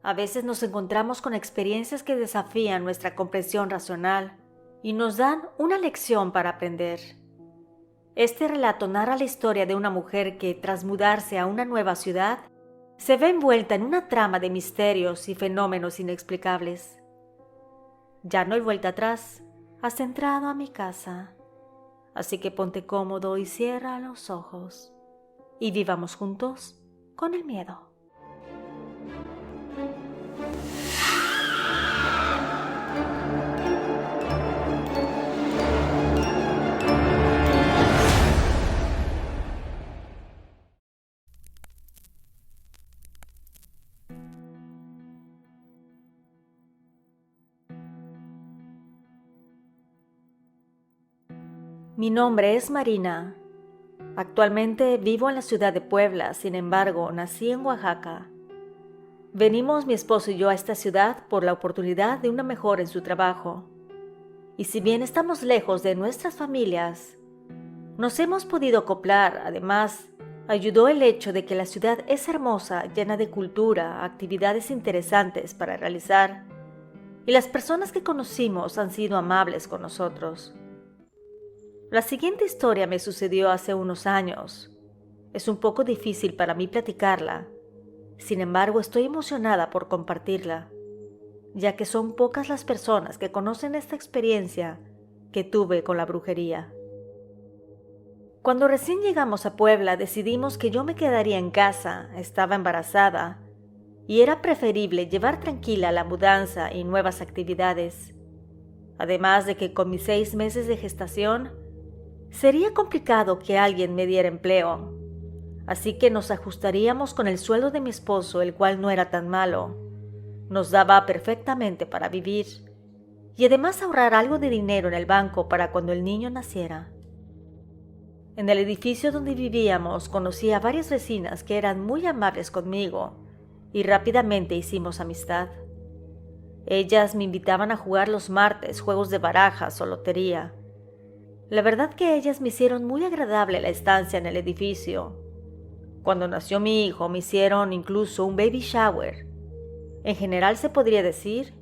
A veces nos encontramos con experiencias que desafían nuestra comprensión racional y nos dan una lección para aprender. Este relato narra la historia de una mujer que, tras mudarse a una nueva ciudad, se ve envuelta en una trama de misterios y fenómenos inexplicables. Ya no hay vuelta atrás, has entrado a mi casa, así que ponte cómodo y cierra los ojos, y vivamos juntos con el miedo. Mi nombre es Marina. Actualmente vivo en la ciudad de Puebla, sin embargo, nací en Oaxaca. Venimos mi esposo y yo a esta ciudad por la oportunidad de una mejora en su trabajo. Y si bien estamos lejos de nuestras familias, nos hemos podido acoplar. Además, ayudó el hecho de que la ciudad es hermosa, llena de cultura, actividades interesantes para realizar, y las personas que conocimos han sido amables con nosotros. La siguiente historia me sucedió hace unos años. Es un poco difícil para mí platicarla. Sin embargo, estoy emocionada por compartirla, ya que son pocas las personas que conocen esta experiencia que tuve con la brujería. Cuando recién llegamos a Puebla, decidimos que yo me quedaría en casa. Estaba embarazada y era preferible llevar tranquila la mudanza y nuevas actividades. Además de que con mis 6 meses de gestación, sería complicado que alguien me diera empleo, así que nos ajustaríamos con el sueldo de mi esposo, el cual no era tan malo. Nos daba perfectamente para vivir y además ahorrar algo de dinero en el banco para cuando el niño naciera. En el edificio donde vivíamos conocí a varias vecinas que eran muy amables conmigo y rápidamente hicimos amistad. Ellas me invitaban a jugar los martes juegos de barajas o lotería. La verdad que ellas me hicieron muy agradable la estancia en el edificio. Cuando nació mi hijo me hicieron incluso un baby shower. En general se podría decir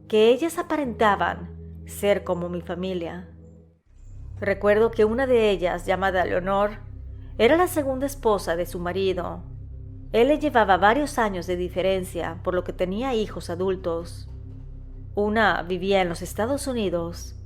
que ellas aparentaban ser como mi familia. Recuerdo que una de ellas, llamada Leonor, era la segunda esposa de su marido. Él le llevaba varios años de diferencia, por lo que tenía hijos adultos. Una vivía en los Estados Unidos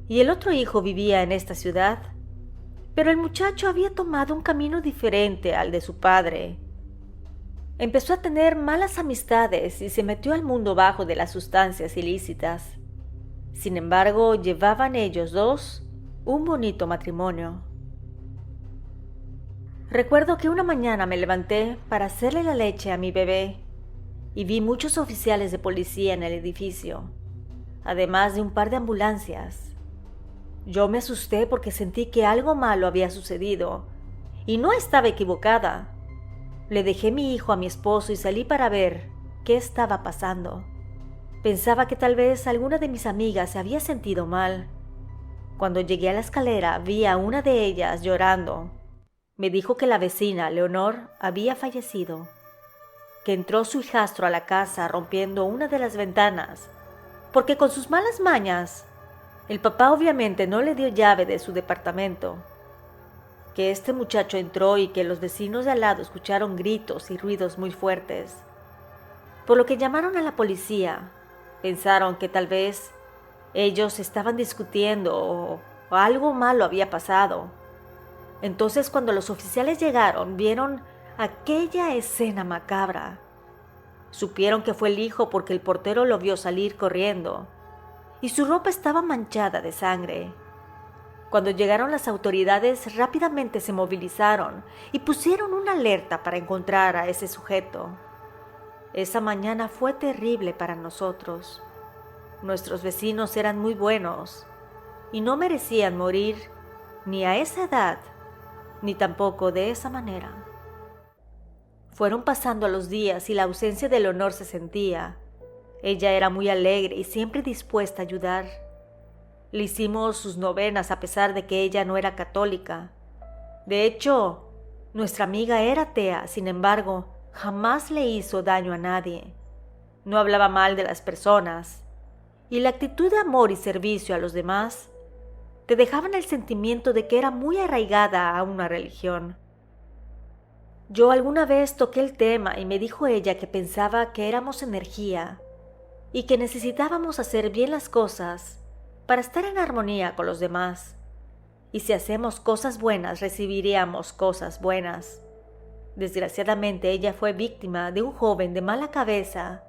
y el otro hijo vivía en esta ciudad, pero el muchacho había tomado un camino diferente al de su padre. Empezó a tener malas amistades y se metió al mundo bajo de las sustancias ilícitas. Sin embargo, llevaban ellos dos un bonito matrimonio. Recuerdo que una mañana me levanté para hacerle la leche a mi bebé y vi muchos oficiales de policía en el edificio, además de un par de ambulancias. Yo me asusté porque sentí que algo malo había sucedido, y no estaba equivocada. Le dejé mi hijo a mi esposo y salí para ver qué estaba pasando. Pensaba que tal vez alguna de mis amigas se había sentido mal. Cuando llegué a la escalera vi a una de ellas llorando. Me dijo que la vecina, Leonor, había fallecido, que entró su hijastro a la casa rompiendo una de las ventanas, porque con sus malas mañas, el papá obviamente no le dio llave de su departamento, que este muchacho entró y que los vecinos de al lado escucharon gritos y ruidos muy fuertes, por lo que llamaron a la policía. Pensaron que tal vez ellos estaban discutiendo o algo malo había pasado. Entonces, cuando los oficiales llegaron, vieron aquella escena macabra. Supieron que fue el hijo porque el portero lo vio salir corriendo y su ropa estaba manchada de sangre. Cuando llegaron las autoridades, rápidamente se movilizaron y pusieron una alerta para encontrar a ese sujeto. Esa mañana fue terrible para nosotros. Nuestros vecinos eran muy buenos y no merecían morir ni a esa edad, ni tampoco de esa manera. Fueron pasando los días y la ausencia de Leonor se sentía. Ella era muy alegre y siempre dispuesta a ayudar. Le hicimos sus novenas a pesar de que ella no era católica. De hecho, nuestra amiga era atea, sin embargo, jamás le hizo daño a nadie. no hablaba mal de las personas, y la actitud de amor y servicio a los demás te dejaban el sentimiento de que era muy arraigada a una religión. Yo alguna vez toqué el tema y me dijo ella que pensaba que éramos energía y que necesitábamos hacer bien las cosas para estar en armonía con los demás. Y si hacemos cosas buenas, recibiríamos cosas buenas. Desgraciadamente, ella fue víctima de un joven de mala cabeza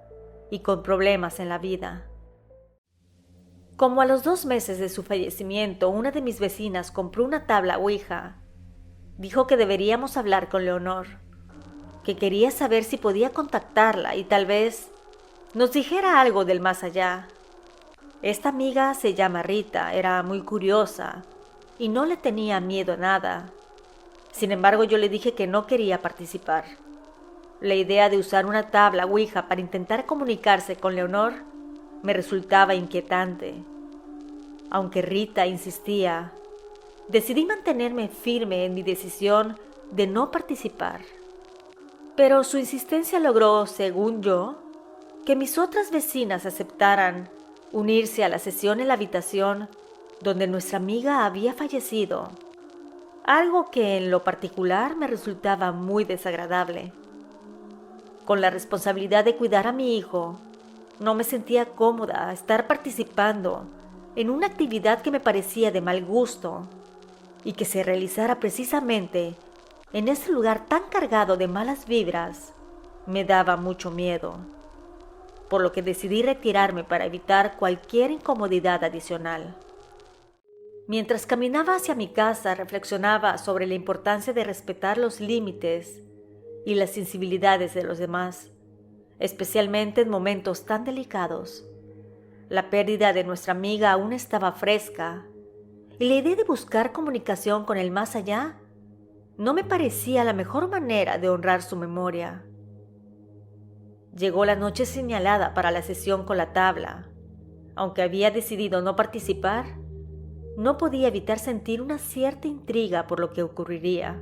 y con problemas en la vida. Como a los 2 meses de su fallecimiento, una de mis vecinas compró una tabla Ouija. Dijo que deberíamos hablar con Leonor, que quería saber si podía contactarla y tal vez nos dijera algo del más allá. Esta amiga se llama Rita, era muy curiosa y no le tenía miedo a nada. Sin embargo, yo le dije que no quería participar. La idea de usar una tabla Ouija para intentar comunicarse con Leonor me resultaba inquietante. Aunque Rita insistía, decidí mantenerme firme en mi decisión de no participar. Pero su insistencia logró, según yo, que mis otras vecinas aceptaran unirse a la sesión en la habitación donde nuestra amiga había fallecido, algo que en lo particular me resultaba muy desagradable. Con la responsabilidad de cuidar a mi hijo, no me sentía cómoda estar participando en una actividad que me parecía de mal gusto y que se realizara precisamente en ese lugar tan cargado de malas vibras. Me daba mucho miedo, por lo que decidí retirarme para evitar cualquier incomodidad adicional. Mientras caminaba hacia mi casa, reflexionaba sobre la importancia de respetar los límites y las sensibilidades de los demás, especialmente en momentos tan delicados. La pérdida de nuestra amiga aún estaba fresca, y la idea de buscar comunicación con el más allá no me parecía la mejor manera de honrar su memoria. Llegó la noche señalada para la sesión con la tabla. Aunque había decidido no participar, no podía evitar sentir una cierta intriga por lo que ocurriría.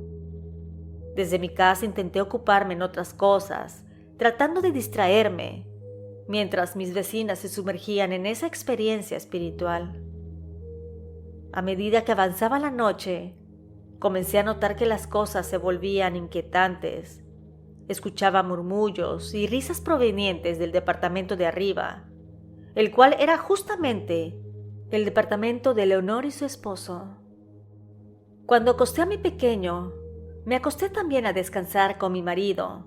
Desde mi casa intenté ocuparme en otras cosas, tratando de distraerme, mientras mis vecinas se sumergían en esa experiencia espiritual. A medida que avanzaba la noche, comencé a notar que las cosas se volvían inquietantes. Escuchaba murmullos y risas provenientes del departamento de arriba, el cual era justamente el departamento de Leonor y su esposo. Cuando acosté a mi pequeño, me acosté también a descansar con mi marido.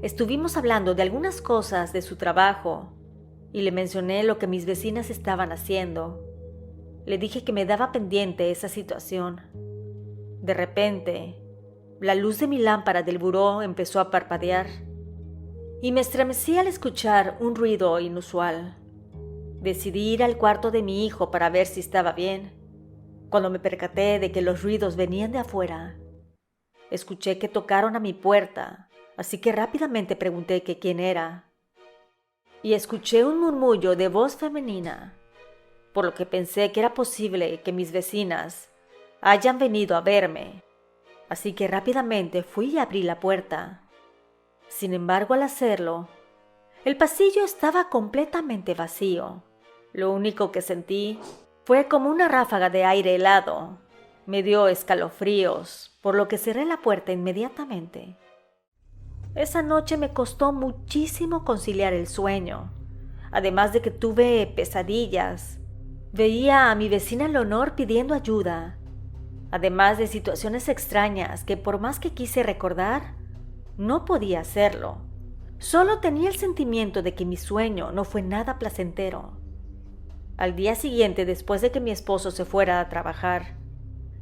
Estuvimos hablando de algunas cosas de su trabajo y le mencioné lo que mis vecinas estaban haciendo. Le dije que me daba pendiente esa situación. De repente, la luz de mi lámpara del buró empezó a parpadear y me estremecí al escuchar un ruido inusual. Decidí ir al cuarto de mi hijo para ver si estaba bien, cuando me percaté de que los ruidos venían de afuera. Escuché que tocaron a mi puerta, así que rápidamente pregunté que quién era. Y escuché un murmullo de voz femenina, por lo que pensé que era posible que mis vecinas hayan venido a verme. Así que rápidamente fui y abrí la puerta. Sin embargo, al hacerlo, el pasillo estaba completamente vacío. Lo único que sentí fue como una ráfaga de aire helado. Me dio escalofríos, por lo que cerré la puerta inmediatamente. Esa noche me costó muchísimo conciliar el sueño, además de que tuve pesadillas. Veía a mi vecina Leonor pidiendo ayuda, además de situaciones extrañas que por más que quise recordar, no podía hacerlo. Solo tenía el sentimiento de que mi sueño no fue nada placentero. Al día siguiente, después de que mi esposo se fuera a trabajar,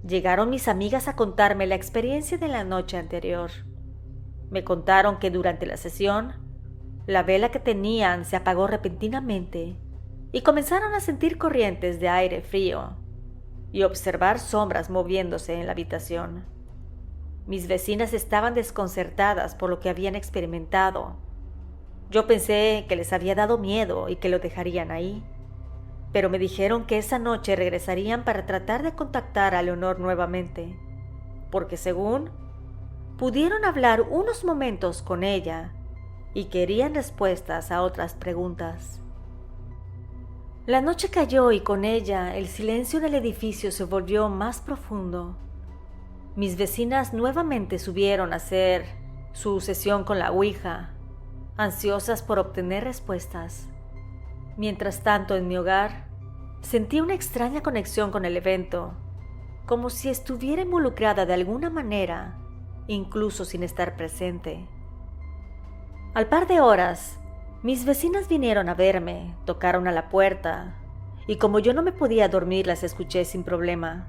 llegaron mis amigas a contarme la experiencia de la noche anterior. Me contaron que durante la sesión, la vela que tenían se apagó repentinamente y comenzaron a sentir corrientes de aire frío y observar sombras moviéndose en la habitación. Mis vecinas estaban desconcertadas por lo que habían experimentado. Yo pensé que les había dado miedo y que lo dejarían ahí, pero me dijeron que esa noche regresarían para tratar de contactar a Leonor nuevamente, porque según pudieron hablar unos momentos con ella y querían respuestas a otras preguntas. La noche cayó y con ella el silencio del edificio se volvió más profundo. Mis vecinas nuevamente subieron a hacer su sesión con la Ouija, ansiosas por obtener respuestas. Mientras tanto, en mi hogar, sentí una extraña conexión con el evento, como si estuviera involucrada de alguna manera, incluso sin estar presente. Al par de horas, mis vecinas vinieron a verme, tocaron a la puerta, y como yo no me podía dormir, las escuché sin problema.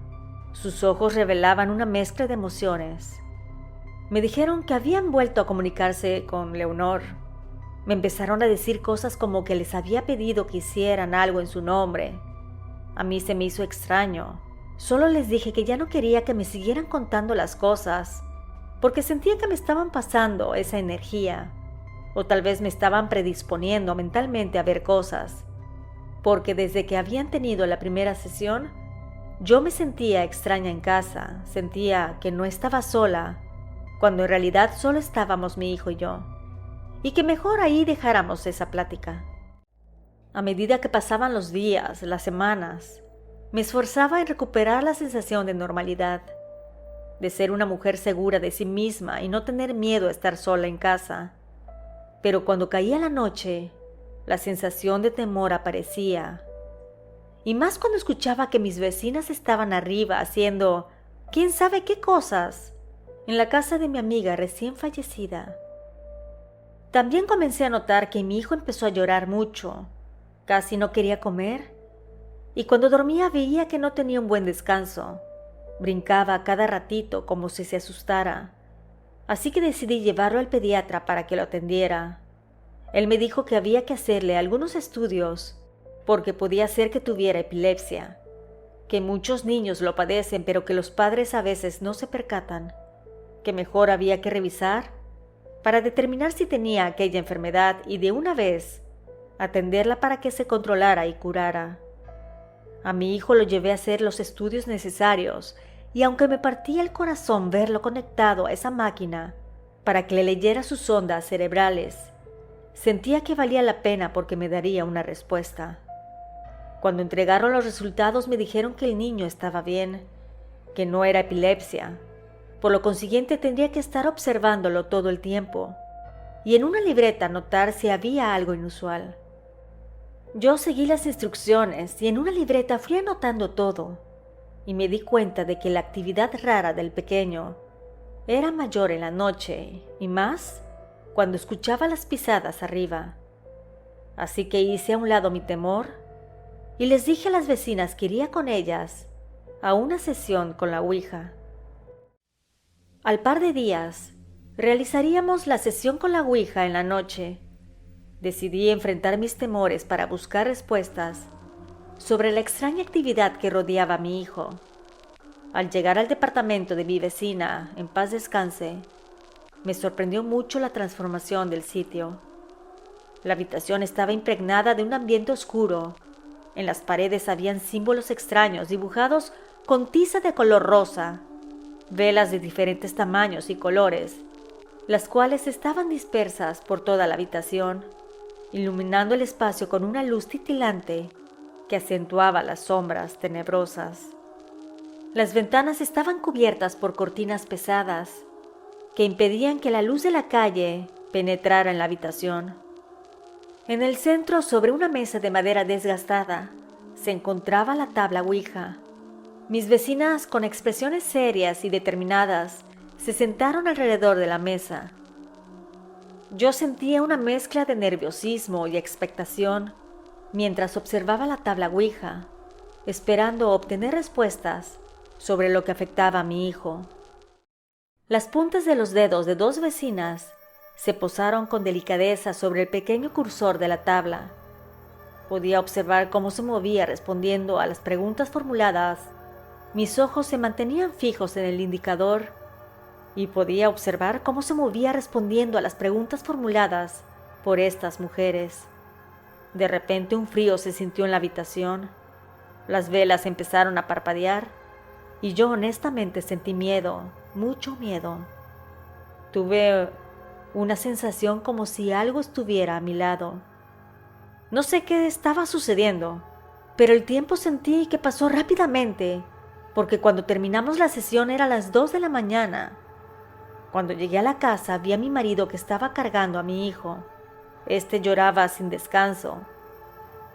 Sus ojos revelaban una mezcla de emociones. Me dijeron que habían vuelto a comunicarse con Leonor. Me empezaron a decir cosas como que les había pedido que hicieran algo en su nombre. A mí se me hizo extraño. Solo les dije que ya no quería que me siguieran contando las cosas, porque sentía que me estaban pasando esa energía. O tal vez me estaban predisponiendo mentalmente a ver cosas, porque desde que habían tenido la primera sesión, yo me sentía extraña en casa, sentía que no estaba sola, cuando en realidad solo estábamos mi hijo y yo, y que mejor ahí dejáramos esa plática. A medida que pasaban los días, las semanas, me esforzaba en recuperar la sensación de normalidad, de ser una mujer segura de sí misma y no tener miedo a estar sola en casa. Pero cuando caía la noche, la sensación de temor aparecía. Y más cuando escuchaba que mis vecinas estaban arriba haciendo quién sabe qué cosas en la casa de mi amiga recién fallecida. También comencé a notar que mi hijo empezó a llorar mucho, casi no quería comer, y cuando dormía veía que no tenía un buen descanso. Brincaba a cada ratito como si se asustara. Así que decidí llevarlo al pediatra para que lo atendiera. Él me dijo que había que hacerle algunos estudios porque podía ser que tuviera epilepsia, que muchos niños lo padecen pero que los padres a veces no se percatan, que mejor había que revisar para determinar si tenía aquella enfermedad y de una vez atenderla para que se controlara y curara. A mi hijo lo llevé a hacer los estudios necesarios y aunque me partía el corazón verlo conectado a esa máquina para que le leyera sus ondas cerebrales, sentía que valía la pena porque me daría una respuesta. Cuando entregaron los resultados me dijeron que el niño estaba bien, que no era epilepsia, por lo consiguiente tendría que estar observándolo todo el tiempo y en una libreta anotar si había algo inusual. Yo seguí las instrucciones y en una libreta fui anotando todo y me di cuenta de que la actividad rara del pequeño era mayor en la noche y más cuando escuchaba las pisadas arriba. Así que hice a un lado mi temor y les dije a las vecinas que iría con ellas a una sesión con la Ouija. Al par de días, realizaríamos la sesión con la Ouija en la noche. Decidí enfrentar mis temores para buscar respuestas sobre la extraña actividad que rodeaba a mi hijo. Al llegar al departamento de mi vecina, en paz descanse, me sorprendió mucho la transformación del sitio. La habitación estaba impregnada de un ambiente oscuro. En las paredes habían símbolos extraños dibujados con tiza de color rosa, velas de diferentes tamaños y colores, las cuales estaban dispersas por toda la habitación, iluminando el espacio con una luz titilante que acentuaba las sombras tenebrosas. Las ventanas estaban cubiertas por cortinas pesadas que impedían que la luz de la calle penetrara en la habitación. En el centro, sobre una mesa de madera desgastada, se encontraba la tabla Ouija. Mis vecinas, con expresiones serias y determinadas, se sentaron alrededor de la mesa. Yo sentía una mezcla de nerviosismo y expectación mientras observaba la tabla Ouija, esperando obtener respuestas sobre lo que afectaba a mi hijo. Las puntas de los dedos de dos vecinas se posaron con delicadeza sobre el pequeño cursor de la tabla. Podía observar cómo se movía respondiendo a las preguntas formuladas. Mis ojos se mantenían fijos en el indicador y podía observar cómo se movía respondiendo a las preguntas formuladas por estas mujeres. De repente un frío se sintió en la habitación. Las velas empezaron a parpadear y yo honestamente sentí miedo, mucho miedo. Tuve una sensación como si algo estuviera a mi lado. No sé qué estaba sucediendo, pero el tiempo sentí que pasó rápidamente, porque cuando terminamos la sesión era las 2 de la mañana. Cuando llegué a la casa vi a mi marido que estaba cargando a mi hijo. Este lloraba sin descanso.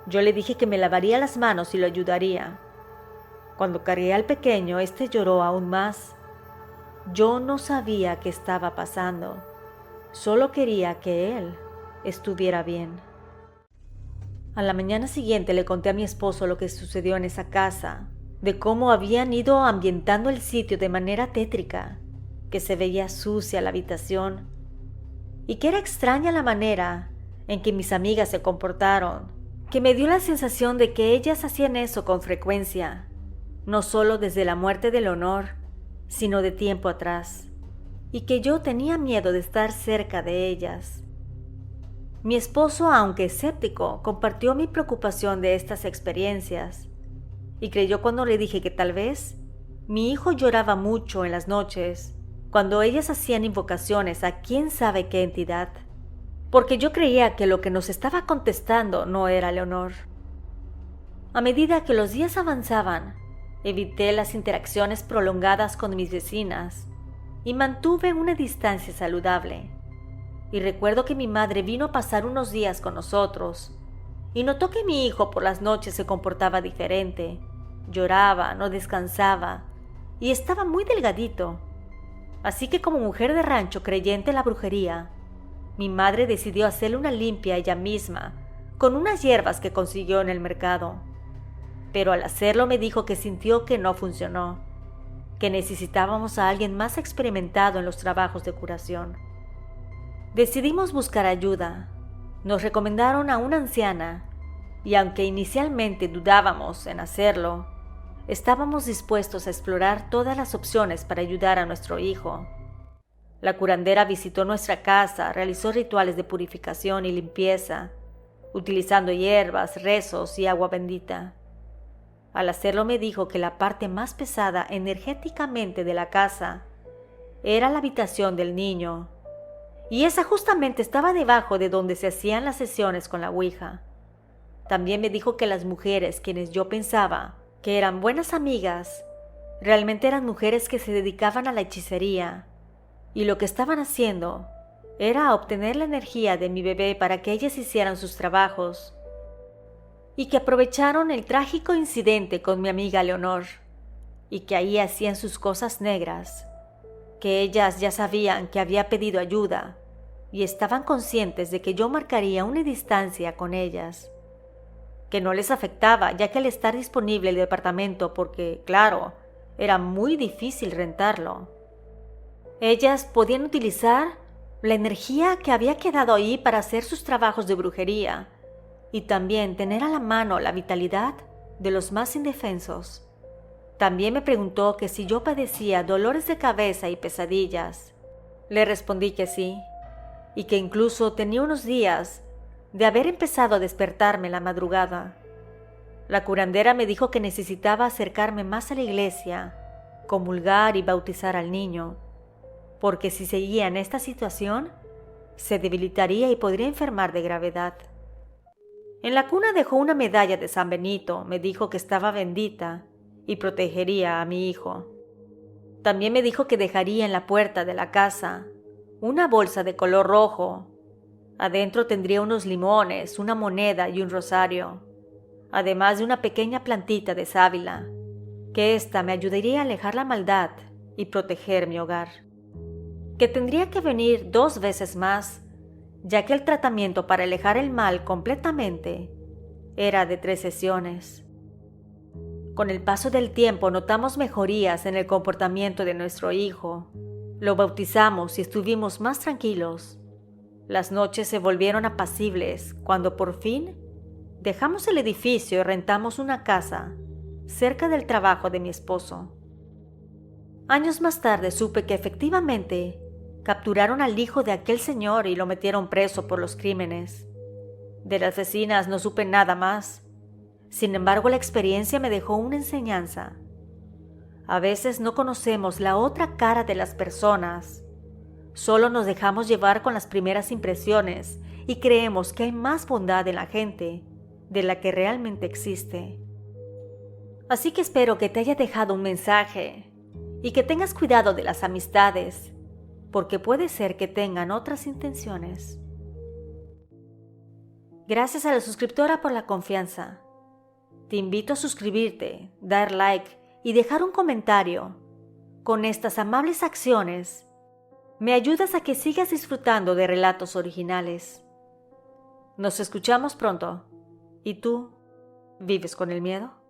Yo le dije que me lavaría las manos y lo ayudaría. Cuando cargué al pequeño, este lloró aún más. Yo no sabía qué estaba pasando. Solo quería que él estuviera bien. A la mañana siguiente le conté a mi esposo lo que sucedió en esa casa, de cómo habían ido ambientando el sitio de manera tétrica, que se veía sucia la habitación y que era extraña la manera en que mis amigas se comportaron, que me dio la sensación de que ellas hacían eso con frecuencia, no solo desde la muerte de Leonor, sino de tiempo atrás, y que yo tenía miedo de estar cerca de ellas. Mi esposo, aunque escéptico, compartió mi preocupación de estas experiencias y creyó cuando le dije que tal vez mi hijo lloraba mucho en las noches cuando ellas hacían invocaciones a quién sabe qué entidad, porque yo creía que lo que nos estaba contestando no era Leonor. A medida que los días avanzaban, evité las interacciones prolongadas con mis vecinas y mantuve una distancia saludable. Y recuerdo que mi madre vino a pasar unos días con nosotros y notó que mi hijo por las noches se comportaba diferente. Lloraba, no descansaba y estaba muy delgadito. Así que como mujer de rancho creyente en la brujería, mi madre decidió hacerle una limpia ella misma con unas hierbas que consiguió en el mercado. Pero al hacerlo me dijo que sintió que no funcionó, que necesitábamos a alguien más experimentado en los trabajos de curación. Decidimos buscar ayuda. Nos recomendaron a una anciana y aunque inicialmente dudábamos en hacerlo, estábamos dispuestos a explorar todas las opciones para ayudar a nuestro hijo. La curandera visitó nuestra casa, realizó rituales de purificación y limpieza, utilizando hierbas, rezos y agua bendita. Al hacerlo me dijo que la parte más pesada energéticamente de la casa era la habitación del niño, y esa justamente estaba debajo de donde se hacían las sesiones con la Ouija. También me dijo que las mujeres, quienes yo pensaba que eran buenas amigas, realmente eran mujeres que se dedicaban a la hechicería, y lo que estaban haciendo era obtener la energía de mi bebé para que ellas hicieran sus trabajos, y que aprovecharon el trágico incidente con mi amiga Leonor, y que ahí hacían sus cosas negras, que ellas ya sabían que había pedido ayuda, y estaban conscientes de que yo marcaría una distancia con ellas, que no les afectaba ya que al estar disponible el departamento, porque, claro, era muy difícil rentarlo, ellas podían utilizar la energía que había quedado ahí para hacer sus trabajos de brujería y también tener a la mano la vitalidad de los más indefensos. También me preguntó que si yo padecía dolores de cabeza y pesadillas. Le respondí que sí, y que incluso tenía unos días de haber empezado a despertarme en la madrugada. La curandera me dijo que necesitaba acercarme más a la iglesia, comulgar y bautizar al niño, porque si seguía en esta situación, se debilitaría y podría enfermar de gravedad. En la cuna dejó una medalla de San Benito, me dijo que estaba bendita y protegería a mi hijo. También me dijo que dejaría en la puerta de la casa una bolsa de color rojo. Adentro tendría unos limones, una moneda y un rosario, además de una pequeña plantita de sábila, que ésta me ayudaría a alejar la maldad y proteger mi hogar. Que tendría que venir 2 veces más, ya que el tratamiento para alejar el mal completamente era de 3 sesiones. Con el paso del tiempo notamos mejorías en el comportamiento de nuestro hijo. Lo bautizamos y estuvimos más tranquilos. Las noches se volvieron apacibles cuando por fin dejamos el edificio y rentamos una casa cerca del trabajo de mi esposo. Años más tarde supe que efectivamente capturaron al hijo de aquel señor y lo metieron preso por los crímenes. De las vecinas no supe nada más. Sin embargo, la experiencia me dejó una enseñanza. A veces no conocemos la otra cara de las personas, Solo nos dejamos llevar con las primeras impresiones y creemos que hay más bondad en la gente de la que realmente existe. Así que espero que te haya dejado un mensaje y que tengas cuidado de las amistades, porque puede ser que tengan otras intenciones. Gracias a la suscriptora por la confianza. Te invito a suscribirte, dar like y dejar un comentario. Con estas amables acciones, me ayudas a que sigas disfrutando de relatos originales. Nos escuchamos pronto. ¿Y tú, vives con el miedo?